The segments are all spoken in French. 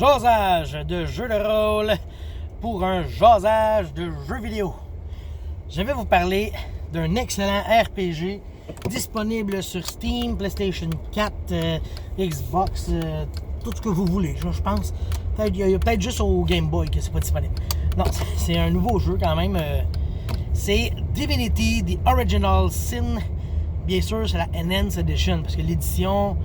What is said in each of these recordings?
Jasage de jeux de rôle pour un jasage de jeux vidéo. Je vais vous parler d'un excellent RPG disponible sur Steam, PlayStation 4, Xbox, tout ce que vous voulez. Je pense, il y a peut-être juste au Game Boy que c'est pas disponible. Non, c'est un nouveau jeu quand même. C'est Divinity The Original Sin. Bien sûr, c'est la Enhanced Edition parce que l'édition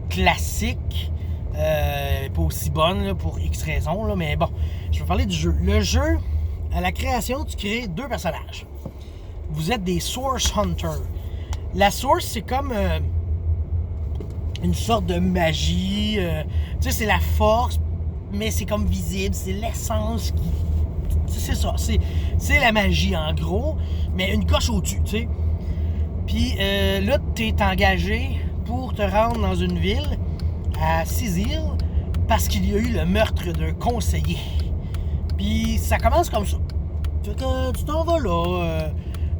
classique n'est pas aussi bonne là, pour X raisons. Là, mais bon, je vais parler du jeu. Le jeu, à la création, tu crées deux personnages. Vous êtes des Source Hunters. La Source, c'est comme une sorte de magie. Tu sais, c'est la force, mais c'est comme visible. C'est l'essence qui... C'est ça. C'est la magie, en gros, mais une coche au-dessus, tu sais. Puis là, tu es engagé pour te rendre dans une ville à Cizil parce qu'il y a eu le meurtre d'un conseiller. Puis ça commence comme ça. Fait que tu t'en vas là,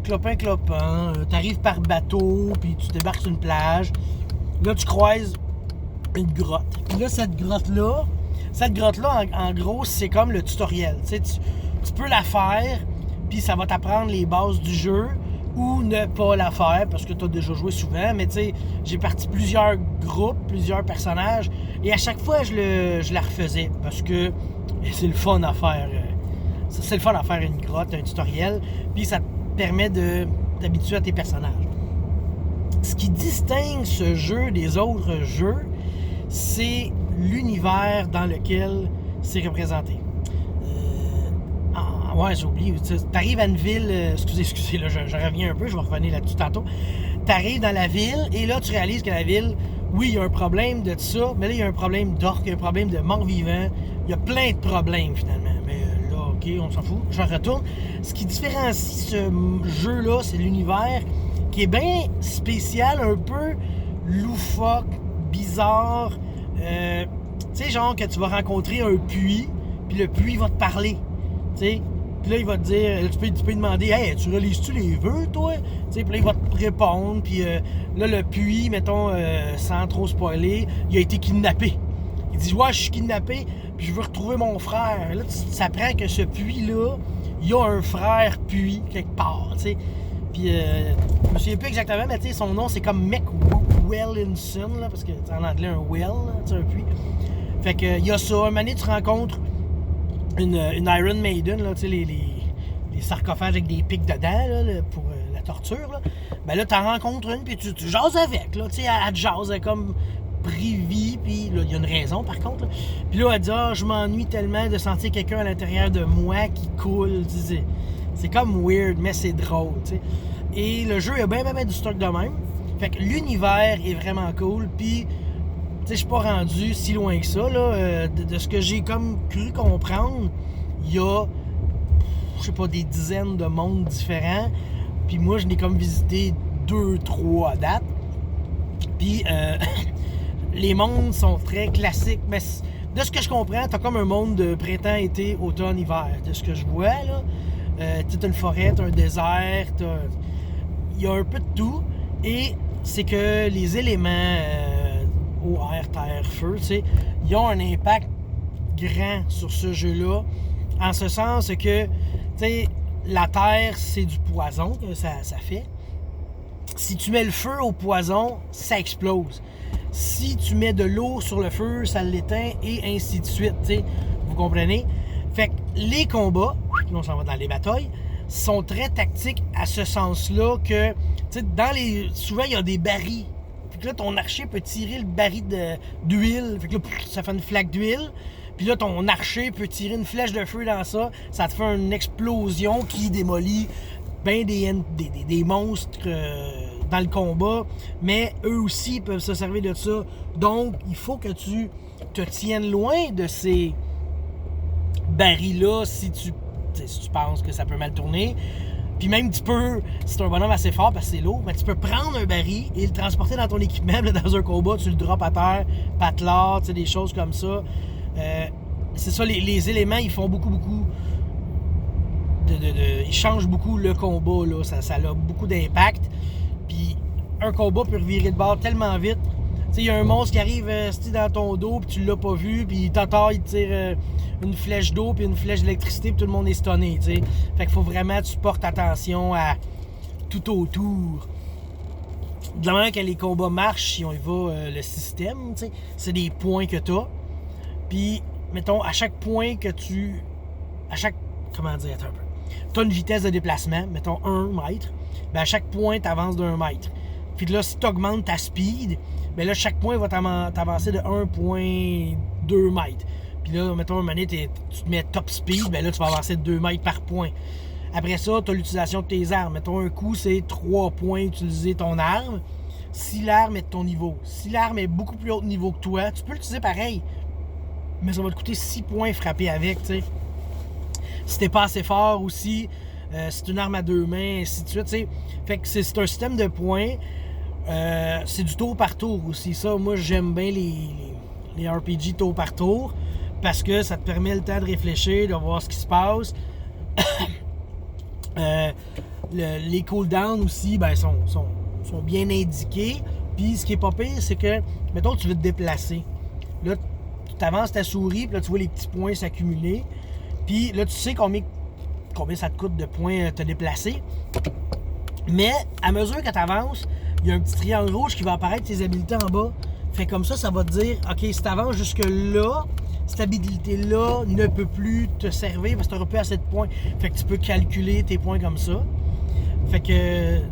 clopin, t'arrives par bateau, puis tu débarques sur une plage. Là, tu croises une grotte. Puis là, cette grotte-là, en gros, c'est comme le tutoriel. Tu sais, tu peux la faire, puis ça va t'apprendre les bases du jeu, ou ne pas la faire, parce que tu as déjà joué souvent, mais tu sais, j'ai parti plusieurs groupes, plusieurs personnages, et à chaque fois, je la refaisais, parce que c'est le fun à faire. C'est le fun à faire une grotte, un tutoriel, puis ça te permet de t'habituer à tes personnages. Ce qui distingue ce jeu des autres jeux, c'est l'univers dans lequel c'est représenté. Ouais, j'ai oublié. T'arrives à une ville... excusez, là, je reviens un peu, je vais revenir là-dessus tantôt. T'arrives dans la ville, et là, tu réalises que la ville, oui, il y a un problème de ça, mais là, il y a un problème d'orques, il y a un problème de morts-vivants. Il y a plein de problèmes, finalement. Mais là, OK, on s'en fout. Je retourne. Ce qui différencie ce jeu-là, c'est l'univers qui est bien spécial, un peu loufoque, bizarre. Tu sais, genre que tu vas rencontrer un puits, puis le puits va te parler. Tu sais, puis là, il va te dire, tu peux lui demander, hey, tu relises-tu les vœux, toi? Tu sais, puis là, il va te répondre, puis là, le puits, mettons, sans trop spoiler, il a été kidnappé. Il dit, ouais, je suis kidnappé, puis je veux retrouver mon frère. Là, tu apprends que ce puits-là, il y a un frère puits quelque part, tu sais. Puis, je me souviens plus exactement, mais tu sais, son nom, c'est comme McWellinson, là, parce que c'est en anglais un well, tu sais, un puits. Fait que, il y a ça. Un moment donné, tu rencontres une Iron Maiden, là, tu sais, les sarcophages avec des pics dedans, là, pour la torture, là. Ben là, t'en rencontres une, puis tu jases avec, là, tu sais, elle te jase, elle est comme privée, puis là, il y a une raison, par contre, là. Puis là, elle dit, je m'ennuie tellement de sentir quelqu'un à l'intérieur de moi qui coule, tu sais. C'est comme weird, mais c'est drôle, tu sais. Et le jeu a bien du stock de même. Fait que l'univers est vraiment cool, puis... Tu sais, je suis pas rendu si loin que ça, là. De ce que j'ai comme cru comprendre, il y a, je sais pas, des dizaines de mondes différents. Puis moi, je n'ai comme visité 2-3 à date. Puis les mondes sont très classiques. Mais de ce que je comprends, t'as comme un monde de printemps, été, automne, hiver. De ce que je vois, là. T'as une forêt, t'as un désert, il y a un peu de tout. Et c'est que les éléments... eau, air, terre, feu, tu sais, ils ont un impact grand sur ce jeu-là, en ce sens que, tu sais, la terre, c'est du poison que ça fait. Si tu mets le feu au poison, ça explose. Si tu mets de l'eau sur le feu, ça l'éteint, et ainsi de suite, tu sais, vous comprenez? Fait que les combats, on s'en va dans les batailles, sont très tactiques à ce sens-là que, tu sais, souvent, il y a des barils. Fait que là, ton archer peut tirer le baril d'huile. Fait que là, ça fait une flaque d'huile. Puis là, ton archer peut tirer une flèche de feu dans ça. Ça te fait une explosion qui démolit bien des monstres dans le combat. Mais eux aussi peuvent se servir de ça. Donc, il faut que tu te tiennes loin de ces barils-là si tu penses que ça peut mal tourner. Puis même, tu peux, si c'est un bonhomme assez fort parce que c'est lourd, mais tu peux prendre un baril et le transporter dans ton équipement. Là, dans un combat, tu le drops à terre, patelard, tu sais, des choses comme ça. C'est ça, les éléments, ils font beaucoup ils changent beaucoup le combat, là. Ça a beaucoup d'impact. Puis un combat peut revirer de bord tellement vite. Tu il y a un monstre qui arrive dans ton dos, puis tu l'as pas vu, puis il t'attend, il te tire une flèche d'eau, puis une flèche d'électricité, puis tout le monde est stunné, t'sais. Fait qu'il faut vraiment que tu portes attention à tout autour. De la manière que les combats marchent, si on y va, le système, t'sais, c'est des points que tu as. Puis, mettons, à chaque point que tu... Comment dire, attends un peu. Tu as une vitesse de déplacement, mettons 1 mètre. Ben à chaque point, tu avances d'1 mètre. Puis là, si tu augmentes ta speed, ben là, chaque point va t'avancer de 1,2 mètres. Puis là, mettons, un moment donné, tu te mets top speed, ben là, tu vas avancer de 2 mètres par point. Après ça, tu as l'utilisation de tes armes. Mettons, un coup, c'est 3 points utiliser ton arme. Si l'arme est de ton niveau. Si l'arme est beaucoup plus haut niveau que toi, tu peux l'utiliser pareil. Mais ça va te coûter 6 points frapper avec, tu sais. Si t'es pas assez fort aussi, c'est une arme à 2 mains, ainsi de suite, tu sais. Fait que c'est un système de points. C'est du tour par tour aussi. Ça, moi, j'aime bien les RPG tour par tour parce que ça te permet le temps de réfléchir, de voir ce qui se passe. Les cooldowns aussi, ben, sont bien indiqués. Puis ce qui est pas pire, c'est que, mettons, tu veux te déplacer. Là, tu avances ta souris, puis là, tu vois les petits points s'accumuler. Puis là, tu sais combien ça te coûte de points te déplacer. Mais à mesure que tu avances, il y a un petit triangle rouge qui va apparaître tes habilités en bas. Fait comme ça va te dire, OK, si tu avances jusque-là, cette habilité-là ne peut plus te servir parce que tu n'auras plus assez de points. Fait que tu peux calculer tes points comme ça. Fait que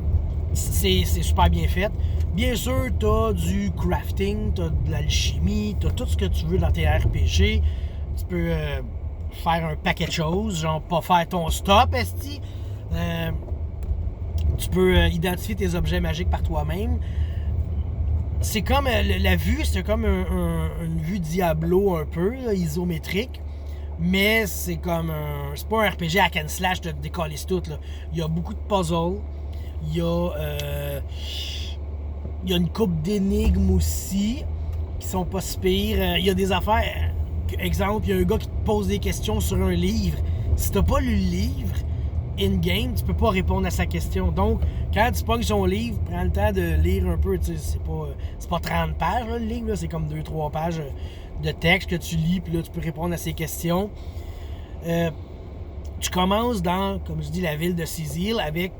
c'est super bien fait. Bien sûr, tu as du crafting, tu as de l'alchimie, tu as tout ce que tu veux dans tes RPG. Tu peux faire un paquet de choses, genre pas faire ton stop, esti. Tu peux identifier tes objets magiques par toi-même. C'est comme la vue, c'est comme une vue Diablo un peu, là, isométrique. Mais c'est comme c'est pas un RPG hack and slash de décoller tout, là. Il y a beaucoup de puzzles. Il y a une couple d'énigmes aussi qui sont pas si pires. Il y a des affaires. Exemple, il y a un gars qui te pose des questions sur un livre. Si t'as pas lu le livre, in-game, tu peux pas répondre à sa question. Donc, quand tu pognes son livre, prends le temps de lire un peu. C'est pas 30 pages, là, le livre. Là, c'est comme 2-3 pages de texte que tu lis, puis là, tu peux répondre à ses questions. Tu commences dans, comme je dis, la ville de Cizil avec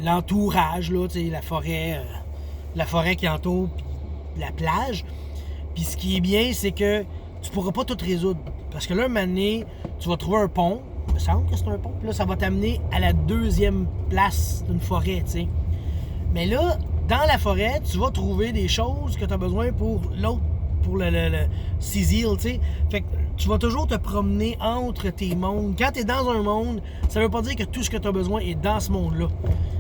l'entourage, là, la forêt qui entoure, puis la plage. Puis ce qui est bien, c'est que tu pourras pas tout résoudre. Parce que là, un moment donné, tu vas trouver un pont. Il me semble que c'est un pont. Puis là, ça va t'amener à la 2e place d'une forêt, tu sais. Mais là, dans la forêt, tu vas trouver des choses que tu as besoin pour l'autre, pour le Cizil, tu sais. Fait que tu vas toujours te promener entre tes mondes. Quand tu es dans un monde, ça veut pas dire que tout ce que tu as besoin est dans ce monde-là.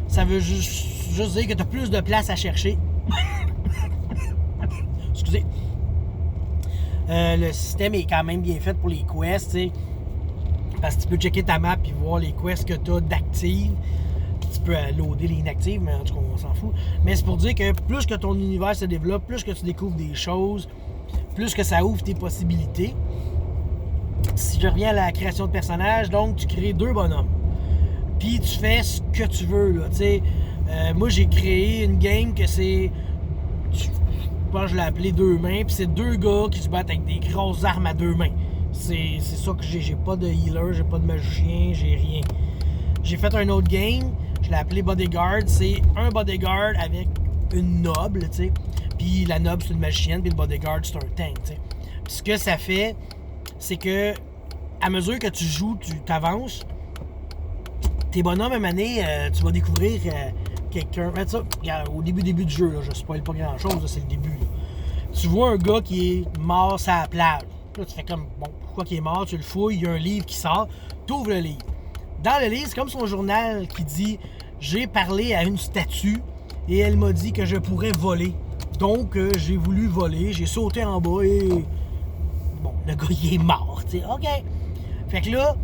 Ça veut juste dire que tu as plus de place à chercher. Excusez. Le système est quand même bien fait pour les quests, tu sais. Parce que tu peux checker ta map et voir les quests que tu as d'actives. Tu peux loader les inactives, mais en tout cas, on s'en fout. Mais c'est pour dire que plus que ton univers se développe, plus que tu découvres des choses, plus que ça ouvre tes possibilités. Si je reviens à la création de personnages, donc tu crées 2 bonhommes. Puis tu fais ce que tu veux, là, tu sais. Moi, j'ai créé une game que c'est... Je pense que je l'ai appelé 2 mains, puis c'est 2 gars qui se battent avec des grosses armes à 2 mains. C'est ça que j'ai. J'ai pas de healer, j'ai pas de magicien, j'ai rien. J'ai fait un autre game, je l'ai appelé Bodyguard. C'est un bodyguard avec une noble, tu sais. Puis la noble, c'est une magicienne, puis le bodyguard, c'est un tank, tu sais. Puis ce que ça fait, c'est que à mesure que tu joues, tu t'avances, tes bonhommes, à un moment donné, tu vas découvrir quelqu'un. En fait, ça, au début du jeu, là, je spoil pas grand-chose, c'est le début. Là. Tu vois un gars qui est mort sur la plage. Là, tu fais comme, bon, pourquoi qu'il est mort? Tu le fouilles, il y a un livre qui sort, tu ouvres le livre. Dans le livre, c'est comme son journal qui dit « J'ai parlé à une statue et elle m'a dit que je pourrais voler. Donc, j'ai voulu voler, j'ai sauté en bas et... Bon, le gars, il est mort, tu sais. OK. Fait que là,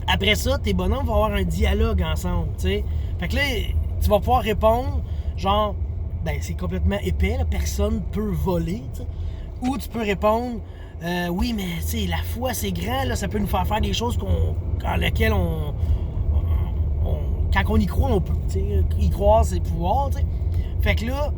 après ça, tes bonhommes vont avoir un dialogue ensemble, tu sais. Fait que là, tu vas pouvoir répondre, genre, ben, c'est complètement épais, là, personne peut voler, tu sais. Ou tu peux répondre, oui, mais, tu sais, la foi, c'est grand, là, ça peut nous faire faire des choses dans lesquelles quand on y croit, on peut, tu sais. Y croire, c'est pouvoir, tu sais. Fait que là,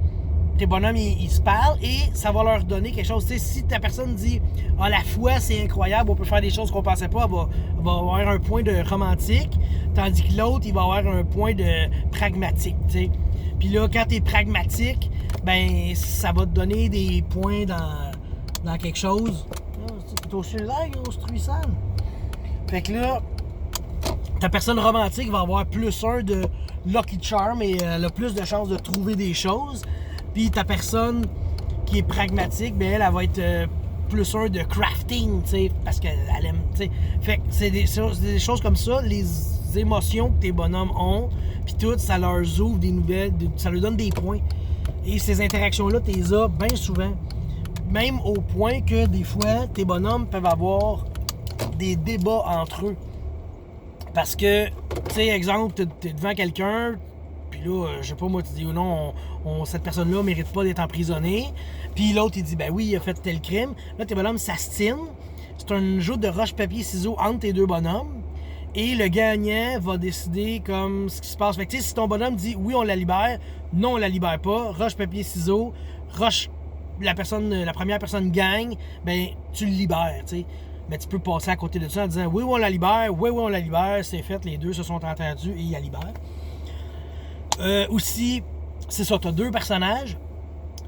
tes bonhommes, ils se parlent et ça va leur donner quelque chose. Tu sais, si ta personne dit « Ah, la foi, c'est incroyable, on peut faire des choses qu'on pensait pas », elle va avoir un point de romantique, tandis que l'autre, il va avoir un point de pragmatique, tu sais. Puis là, quand t'es pragmatique, ben ça va te donner des points dans quelque chose. T'es au cellulaire, gros struissant. Fait que là, ta personne romantique va avoir plus 1 de Lucky Charm et elle a plus de chances de trouver des choses. Puis ta personne qui est pragmatique, ben elle va être plus 1 de crafting, tu sais, parce qu'elle aime, tu sais. Fait que c'est des choses comme ça, les émotions que tes bonhommes ont, puis tout, ça leur ouvre des nouvelles, ça leur donne des points. Et ces interactions-là, tu les as bien souvent. Même au point que des fois, tes bonhommes peuvent avoir des débats entre eux. Parce que, tu sais, exemple, t'es devant quelqu'un, puis là, je sais pas, moi, tu dis ou non, cette personne-là mérite pas d'être emprisonnée. Puis l'autre, il dit, ben oui, il a fait tel crime. Là, tes bonhommes s'astinent. C'est un jeu de roche-papier-ciseaux entre tes deux bonhommes. Et le gagnant va décider comme ce qui se passe. Fait que, tu sais, si ton bonhomme dit, oui, on la libère, non, on la libère pas, roche-papier-ciseaux, la première personne gagne, ben tu le libères, tu sais. Mais tu peux passer à côté de ça en disant oui, on la libère, oui, on la libère, c'est fait, les deux se sont entendus et ils la libèrent. Aussi, c'est ça, tu as 2 personnages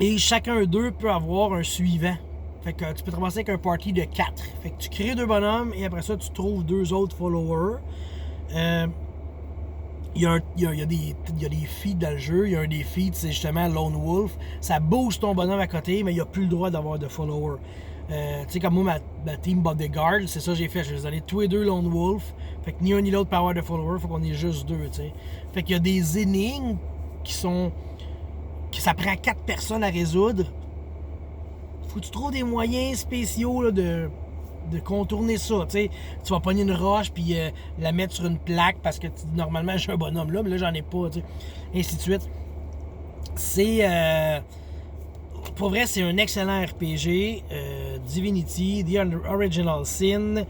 et chacun d'eux peut avoir un suivant. Fait que tu peux te ramasser avec un party de 4. Fait que tu crées 2 bonhommes et après ça, tu trouves 2 autres followers. Il y a des feats dans le jeu. Il y a un des feats, c'est justement Lone Wolf. Ça booste ton bonhomme à côté, mais il n'y a plus le droit d'avoir de followers. Tu sais, comme moi, ma team Bodyguard, c'est ça que j'ai fait. Je les ai tous les 2 Lone Wolf. Fait que ni un ni l'autre peut avoir de followers. Faut qu'on ait juste 2, tu sais. Fait qu'il y a des énigmes que ça prend 4 personnes à résoudre. Faut que tu trouves des moyens spéciaux là, de contourner ça, tu sais. Tu vas pogner une roche puis la mettre sur une plaque parce que normalement j'ai un bonhomme là, mais là j'en ai pas, tu sais. Ainsi de suite. C'est pour vrai, c'est un excellent RPG. Divinity, The Original Sin,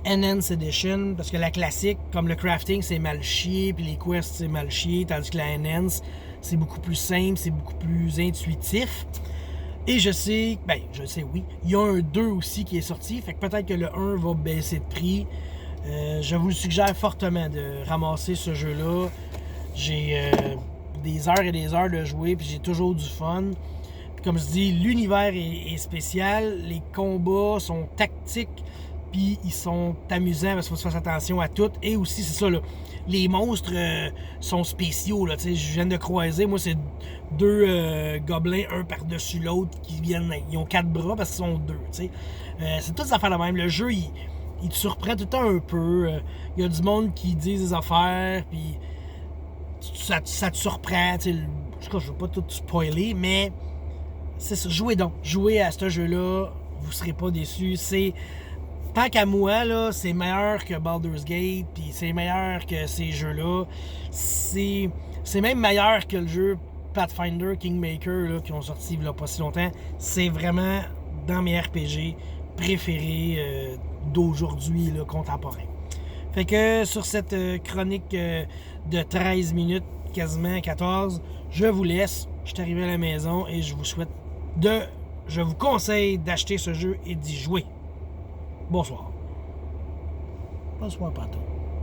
Enhanced Edition, parce que la classique, comme le crafting, c'est mal chié, puis les quests, c'est mal chié, tandis que la Enhance, c'est beaucoup plus simple, c'est beaucoup plus intuitif. Et je sais, oui, il y a un 2 aussi qui est sorti, fait que peut-être que le 1 va baisser de prix. Je vous le suggère fortement de ramasser ce jeu-là. J'ai des heures et des heures de jouer, puis j'ai toujours du fun. Puis comme je dis, l'univers est spécial, les combats sont tactiques, puis ils sont amusants parce qu'il faut que tu fasses attention à tout. Et aussi, c'est ça, là, les monstres sont spéciaux. Là, je viens de croiser, moi, c'est 2 gobelins, un par-dessus l'autre, ils ont 4 bras parce qu'ils sont 2. C'est toutes ces affaires de même. Le jeu, il te surprend tout le temps un peu. Il y a du monde qui dit des affaires, puis ça te surprend. Je ne veux pas tout spoiler, mais c'est ça. Jouez donc. Jouez à ce jeu-là, vous ne serez pas déçus. Tant qu'à moi, là, c'est meilleur que Baldur's Gate, puis c'est meilleur que ces jeux-là. C'est même meilleur que le jeu Pathfinder, Kingmaker, là, qui ont sorti il n'y a pas si longtemps. C'est vraiment dans mes RPG préférés d'aujourd'hui, là, contemporains. Fait que sur cette chronique de 13 minutes, quasiment 14, je vous laisse. Je suis arrivé à la maison et je vous conseille d'acheter ce jeu et d'y jouer. Bonsoir. Bonsoir, Pato.